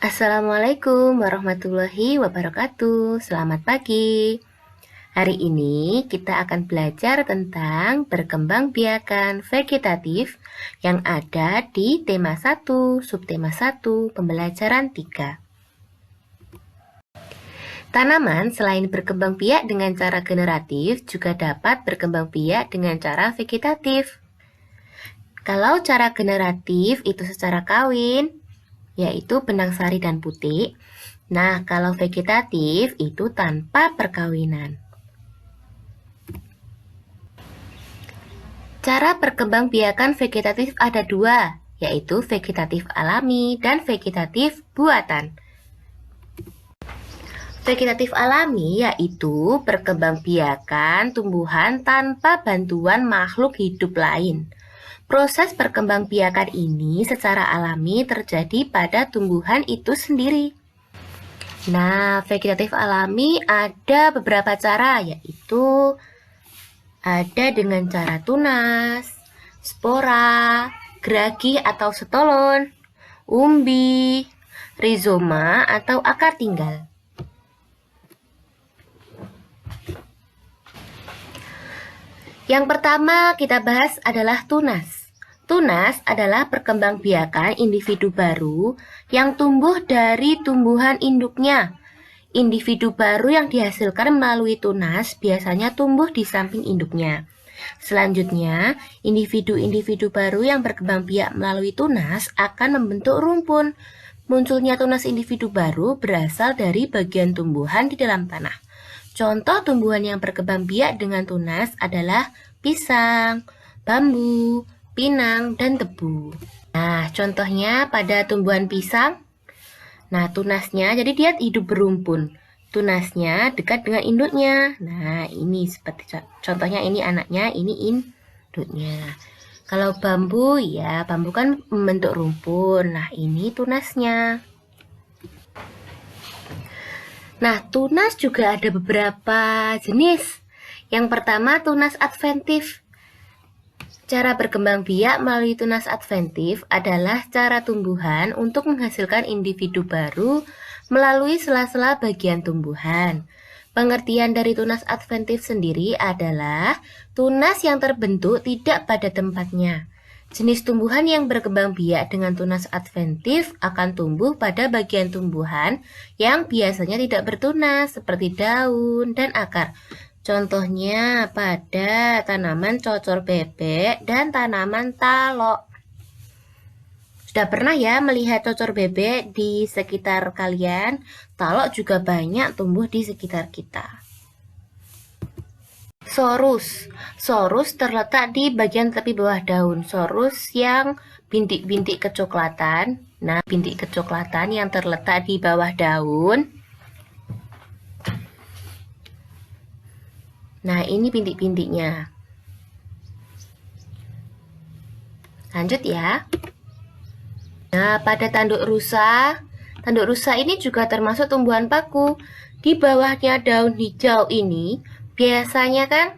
Assalamualaikum warahmatullahi wabarakatuh. Selamat pagi. Hari ini kita akan belajar tentang perkembangbiakan vegetatif yang ada di tema 1, subtema 1, pembelajaran 3. Tanaman selain berkembang biak dengan cara generatif juga dapat berkembang biak dengan cara vegetatif. Kalau cara generatif itu secara kawin, yaitu benang sari dan putik. Nah, kalau vegetatif itu tanpa perkawinan. Cara perkembangbiakan vegetatif ada dua, yaitu vegetatif alami dan vegetatif buatan. Vegetatif alami yaitu perkembangbiakan tumbuhan tanpa bantuan makhluk hidup lain. Proses perkembangbiakan ini secara alami terjadi pada tumbuhan itu sendiri. Nah, vegetatif alami ada beberapa cara, yaitu ada dengan cara tunas, spora, geragi atau stolon, umbi, rizoma atau akar tinggal. Yang pertama kita bahas adalah tunas. Tunas adalah perkembangbiakan individu baru yang tumbuh dari tumbuhan induknya. Individu baru yang dihasilkan melalui tunas biasanya tumbuh di samping induknya. Selanjutnya, individu-individu baru yang berkembang biak melalui tunas akan membentuk rumpun. Munculnya tunas individu baru berasal dari bagian tumbuhan di dalam tanah. Contoh tumbuhan yang berkembang biak dengan tunas adalah pisang, bambu, pinang, dan tebu. Nah, contohnya pada tumbuhan pisang, nah tunasnya, jadi dia hidup berumpun. Tunasnya dekat dengan induknya. Nah, ini seperti contohnya ini anaknya, ini induknya. Kalau bambu, ya bambu kan membentuk rumpun. Nah, ini tunasnya. Nah, tunas juga ada beberapa jenis. Yang pertama, tunas adventif. Cara berkembang biak melalui tunas adventif adalah cara tumbuhan untuk menghasilkan individu baru melalui sela-sela bagian tumbuhan. Pengertian dari tunas adventif sendiri adalah tunas yang terbentuk tidak pada tempatnya. Jenis tumbuhan yang berkembang biak dengan tunas adventif akan tumbuh pada bagian tumbuhan yang biasanya tidak bertunas, seperti daun dan akar. Contohnya pada tanaman cocor bebek dan tanaman talok. Sudah pernah ya melihat cocor bebek di sekitar kalian? Talok juga banyak tumbuh di sekitar kita. Sorus terletak di bagian tepi bawah daun. Sorus yang bintik-bintik kecoklatan. Nah, bintik kecoklatan yang terletak di bawah daun. Nah, ini bintik-bintiknya. Lanjut ya. Nah, pada tanduk rusa ini juga termasuk tumbuhan paku. Di bawahnya daun hijau ini, biasanya kan,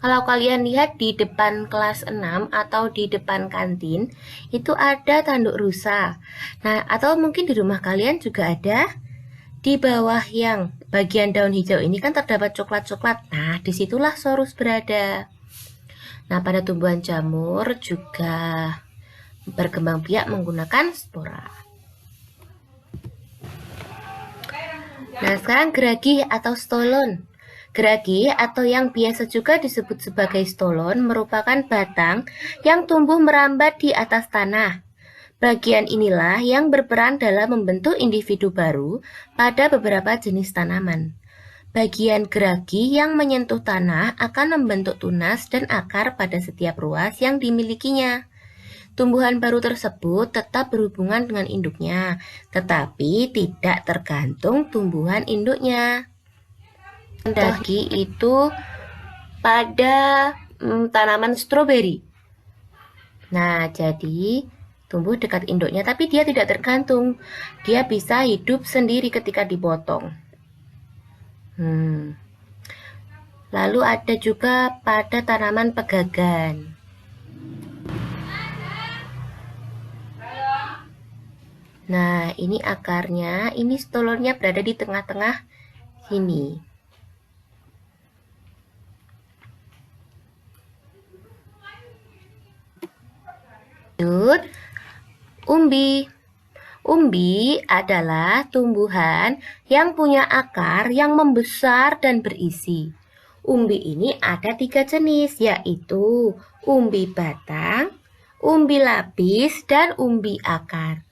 kalau kalian lihat di depan kelas 6 atau di depan kantin, itu ada tanduk rusa. Nah, atau mungkin di rumah kalian juga ada. Di bawah yang bagian daun hijau ini kan terdapat coklat-coklat. Nah, disitulah sorus berada. Nah, pada tumbuhan jamur juga berkembang biak menggunakan spora. Nah, sekarang geragi atau stolon. Geragi atau yang biasa juga disebut sebagai stolon merupakan batang yang tumbuh merambat di atas tanah. Bagian inilah yang berperan dalam membentuk individu baru pada beberapa jenis tanaman. Bagian geragi yang menyentuh tanah akan membentuk tunas dan akar pada setiap ruas yang dimilikinya. Tumbuhan baru tersebut tetap berhubungan dengan induknya, tetapi tidak tergantung tumbuhan induknya. Geragi itu pada tanaman stroberi. Nah, jadi tumbuh dekat induknya, tapi dia tidak tergantung. Dia bisa hidup sendiri ketika dipotong. Lalu ada juga pada tanaman pegagan. Nah, ini akarnya, ini stolonnya berada di tengah-tengah sini. Lanjut, umbi. Umbi adalah tumbuhan yang punya akar yang membesar dan berisi. Umbi ini ada 3 jenis, yaitu umbi batang, umbi lapis, dan umbi akar.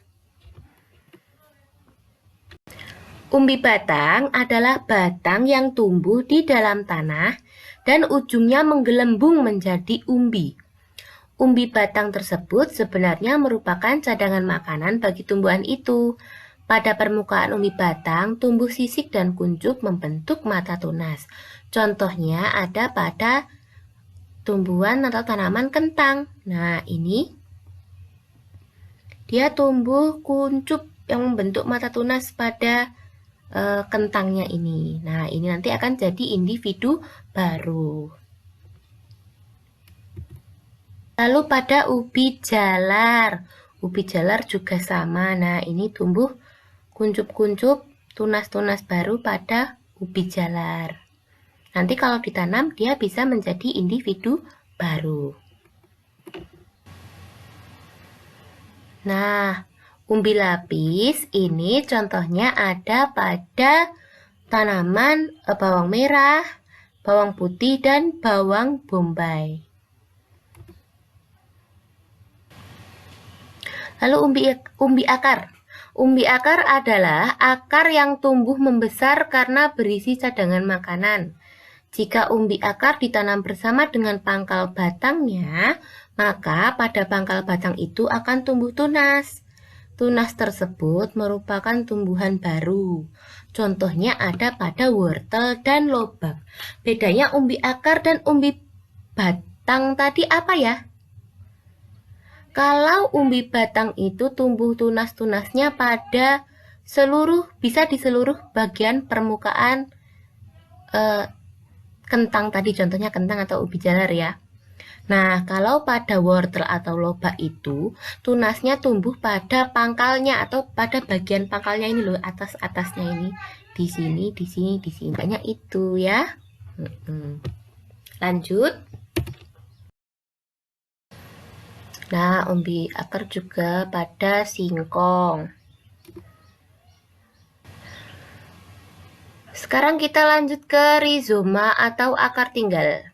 Umbi batang adalah batang yang tumbuh di dalam tanah dan ujungnya menggelembung menjadi umbi. Umbi batang tersebut sebenarnya merupakan cadangan makanan bagi tumbuhan itu. Pada permukaan umbi batang, tumbuh sisik dan kuncup membentuk mata tunas. Contohnya ada pada tumbuhan atau tanaman kentang. Nah, ini dia tumbuh kuncup yang membentuk mata tunas pada kentangnya ini. Nah, ini nanti akan jadi individu baru. Lalu pada ubi jalar. Ubi jalar juga sama. Nah, ini tumbuh kuncup-kuncup tunas-tunas baru pada ubi jalar. Nanti kalau ditanam, dia bisa menjadi individu baru. Nah, umbi lapis ini contohnya ada pada tanaman bawang merah, bawang putih, dan bawang bombay. Lalu umbi akar. Umbi akar adalah akar yang tumbuh membesar karena berisi cadangan makanan. Jika umbi akar ditanam bersama dengan pangkal batangnya, maka pada pangkal batang itu akan tumbuh tunas. Tunas tersebut merupakan tumbuhan baru. Contohnya ada pada wortel dan lobak. Bedanya umbi akar dan umbi batang tadi apa ya? Kalau umbi batang itu tumbuh tunas-tunasnya pada bisa di seluruh bagian permukaan kentang tadi, contohnya kentang atau ubi jalar ya. Nah, kalau pada wortel atau lobak itu, tunasnya tumbuh pada pangkalnya atau pada bagian pangkalnya ini loh, atas-atasnya ini. Di sini, di sini, di sini. Banyak itu ya. Lanjut. Nah, umbi akar juga pada singkong. Sekarang kita lanjut ke rizoma atau akar tinggal.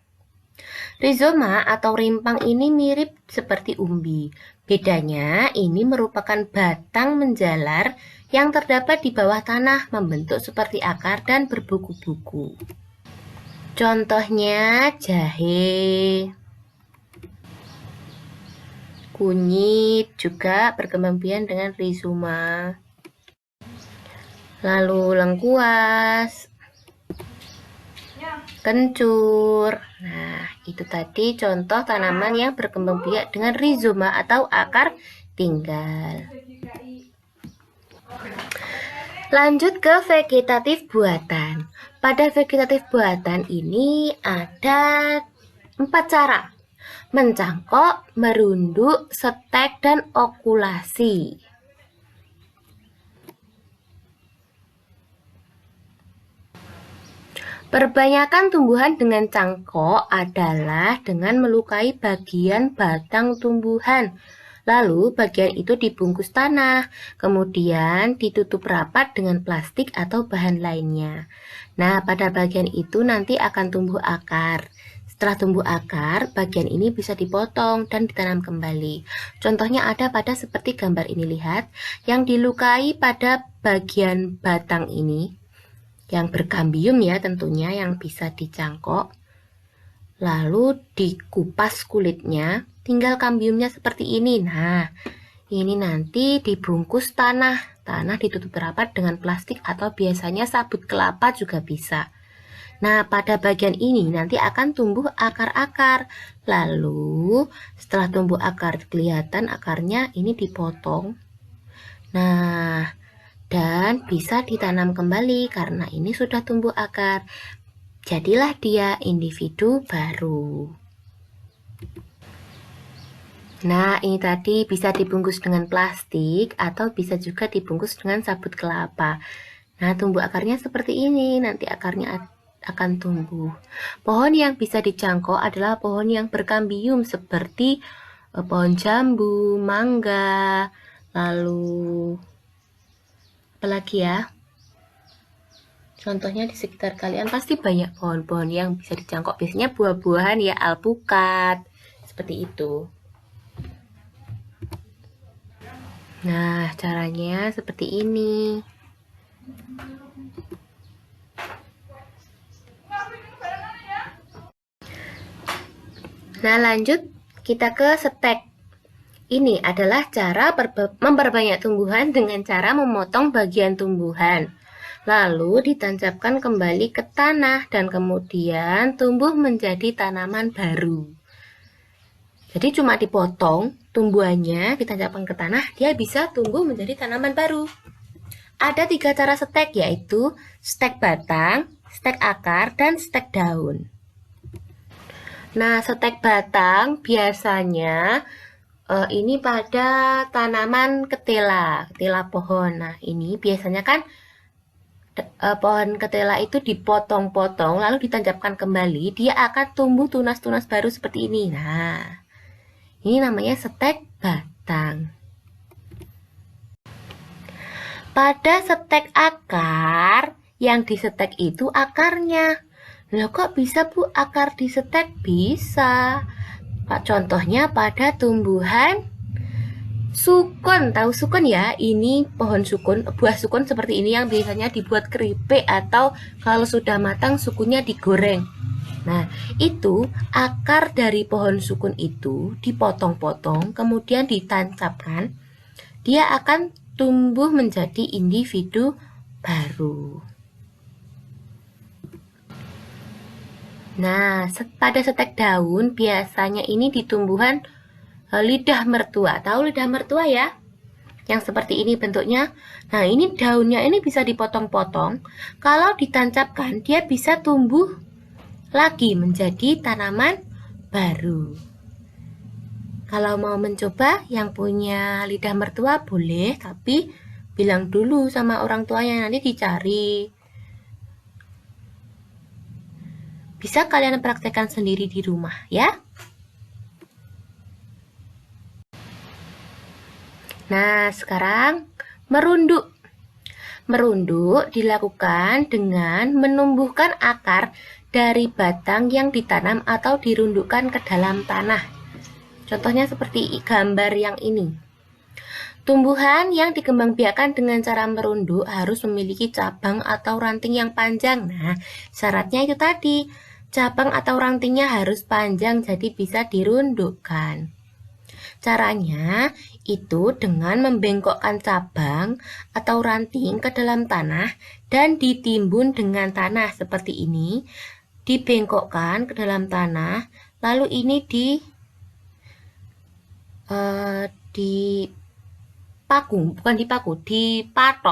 Rizoma atau rimpang ini mirip seperti umbi. Bedanya, ini merupakan batang menjalar yang terdapat di bawah tanah, membentuk seperti akar dan berbuku-buku. Contohnya jahe, kunyit juga berkembang biak dengan rizoma. Lalu lengkuas, kencur. Nah, itu tadi contoh tanaman yang berkembang biak dengan rizoma atau akar tinggal. Lanjut ke vegetatif buatan. Pada vegetatif buatan ini ada 4 cara: mencangkok, merunduk, setek, dan okulasi. Perbanyakan tumbuhan dengan cangkok adalah dengan melukai bagian batang tumbuhan. Lalu bagian itu dibungkus tanah, kemudian ditutup rapat dengan plastik atau bahan lainnya. Nah, pada bagian itu nanti akan tumbuh akar. Setelah tumbuh akar, bagian ini bisa dipotong dan ditanam kembali. Contohnya ada pada seperti gambar ini, lihat, yang dilukai pada bagian batang ini, yang berkambium ya tentunya, yang bisa dicangkok. Lalu dikupas kulitnya, tinggal kambiumnya seperti ini. Nah, ini nanti dibungkus tanah. Tanah ditutup rapat dengan plastik atau biasanya sabut kelapa juga bisa. Nah, pada bagian ini nanti akan tumbuh akar-akar. Lalu setelah tumbuh akar, kelihatan akarnya ini dipotong. Nah, dan bisa ditanam kembali karena ini sudah tumbuh akar. Jadilah dia individu baru. Nah, ini tadi bisa dibungkus dengan plastik atau bisa juga dibungkus dengan sabut kelapa. Nah, tumbuh akarnya seperti ini, nanti akarnya akan tumbuh. Pohon yang bisa dijangkau adalah pohon yang berkambium seperti pohon jambu, mangga, lalu apalagi ya? Contohnya di sekitar kalian pasti banyak pohon-pohon yang bisa dijangkau. Biasanya buah-buahan ya, alpukat, seperti itu. Nah, caranya seperti ini. Nah, lanjut kita ke stek. Ini adalah cara memperbanyak tumbuhan dengan cara memotong bagian tumbuhan. Lalu ditancapkan kembali ke tanah dan kemudian tumbuh menjadi tanaman baru. Jadi cuma dipotong tumbuhannya, ditancapkan ke tanah, dia bisa tumbuh menjadi tanaman baru. Ada 3 cara stek, yaitu stek batang, stek akar, dan stek daun. Nah, stek batang biasanya ini pada tanaman ketela pohon. Nah, ini biasanya kan pohon ketela itu dipotong-potong lalu ditancapkan kembali, dia akan tumbuh tunas-tunas baru seperti ini. Nah, ini namanya stek batang. Pada stek akar, yang disetek itu akarnya. Loh, kok bisa Bu akar disetek? Bisa. Contohnya pada tumbuhan sukun. Tahu sukun ya? Ini pohon sukun, buah sukun seperti ini yang biasanya dibuat keripik atau kalau sudah matang sukunnya digoreng. Nah, itu akar dari pohon sukun itu dipotong-potong, kemudian ditancapkan. Dia akan tumbuh menjadi individu baru. Nah, pada stek daun biasanya ini di tumbuhan lidah mertua. Tahu lidah mertua ya? Yang seperti ini bentuknya. Nah, ini daunnya ini bisa dipotong-potong. Kalau ditancapkan, dia bisa tumbuh lagi menjadi tanaman baru. Kalau mau mencoba, yang punya lidah mertua boleh, tapi bilang dulu sama orang tuanya, nanti dicari. Bisa kalian praktekkan sendiri di rumah ya. Nah, sekarang merunduk. Merunduk dilakukan dengan menumbuhkan akar dari batang yang ditanam atau dirundukkan ke dalam tanah. Contohnya seperti gambar yang ini. Tumbuhan yang dikembangbiakkan dengan cara merunduk harus memiliki cabang atau ranting yang panjang. Nah, syaratnya itu tadi. Cabang atau rantingnya harus panjang, jadi bisa dirundukkan. Caranya itu dengan membengkokkan cabang atau ranting ke dalam tanah dan ditimbun dengan tanah seperti ini. Dibengkokkan ke dalam tanah, lalu ini dipatok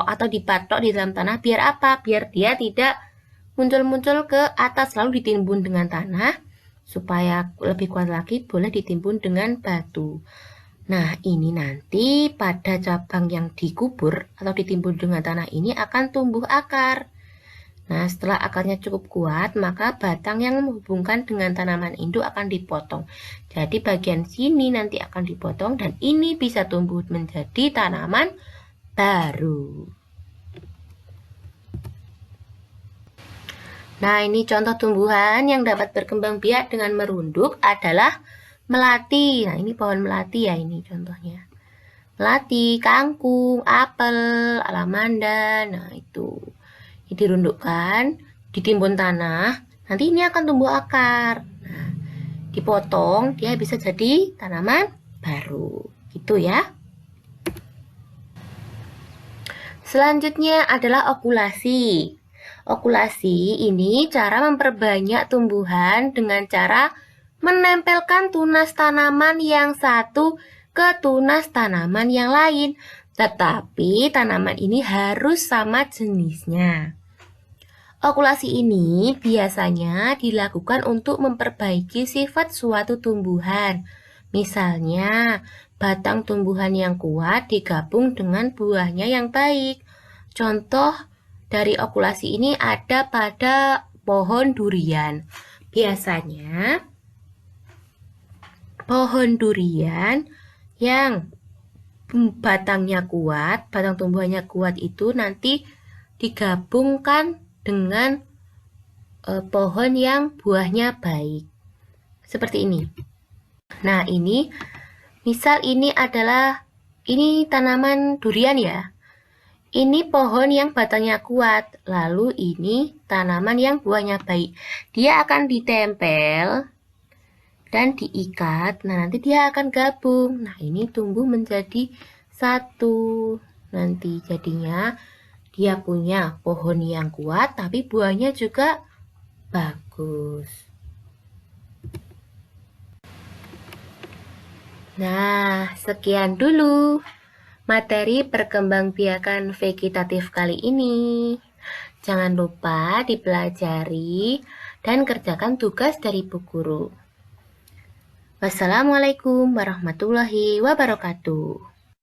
atau dipatok di dalam tanah. Biar apa? Biar dia tidak muncul-muncul ke atas, lalu ditimbun dengan tanah. Supaya lebih kuat lagi, boleh ditimbun dengan batu. Nah, ini nanti pada cabang yang dikubur atau ditimbun dengan tanah ini akan tumbuh akar. Nah, setelah akarnya cukup kuat, maka batang yang menghubungkan dengan tanaman induk akan dipotong. Jadi bagian sini nanti akan dipotong dan ini bisa tumbuh menjadi tanaman baru. Nah, ini contoh tumbuhan yang dapat berkembang biak dengan merunduk adalah melati. Nah, ini pohon melati ya, ini contohnya. Melati, kangkung, apel, alamanda. Nah, itu. Ini dirundukkan, ditimbun tanah. Nanti ini akan tumbuh akar. Nah, dipotong, dia bisa jadi tanaman baru. Gitu ya. Selanjutnya adalah okulasi. Okulasi ini cara memperbanyak tumbuhan dengan cara menempelkan tunas tanaman yang satu ke tunas tanaman yang lain. Tetapi tanaman ini harus sama jenisnya. Okulasi ini biasanya dilakukan untuk memperbaiki sifat suatu tumbuhan. Misalnya, batang tumbuhan yang kuat digabung dengan buahnya yang baik. Contoh dari okulasi ini ada pada pohon durian. Biasanya, pohon durian yang batangnya kuat, batang tumbuhannya kuat itu nanti digabungkan dengan pohon yang buahnya baik. Seperti ini. Nah, ini misal ini tanaman durian ya. Ini pohon yang batangnya kuat, lalu ini tanaman yang buahnya baik. Dia akan ditempel dan diikat, nah nanti dia akan gabung. Nah, ini tumbuh menjadi satu. Nanti jadinya dia punya pohon yang kuat, tapi buahnya juga bagus. Nah, sekian dulu materi perkembangbiakan vegetatif kali ini. Jangan lupa dipelajari dan kerjakan tugas dari Bu Guru. Wassalamualaikum warahmatullahi wabarakatuh.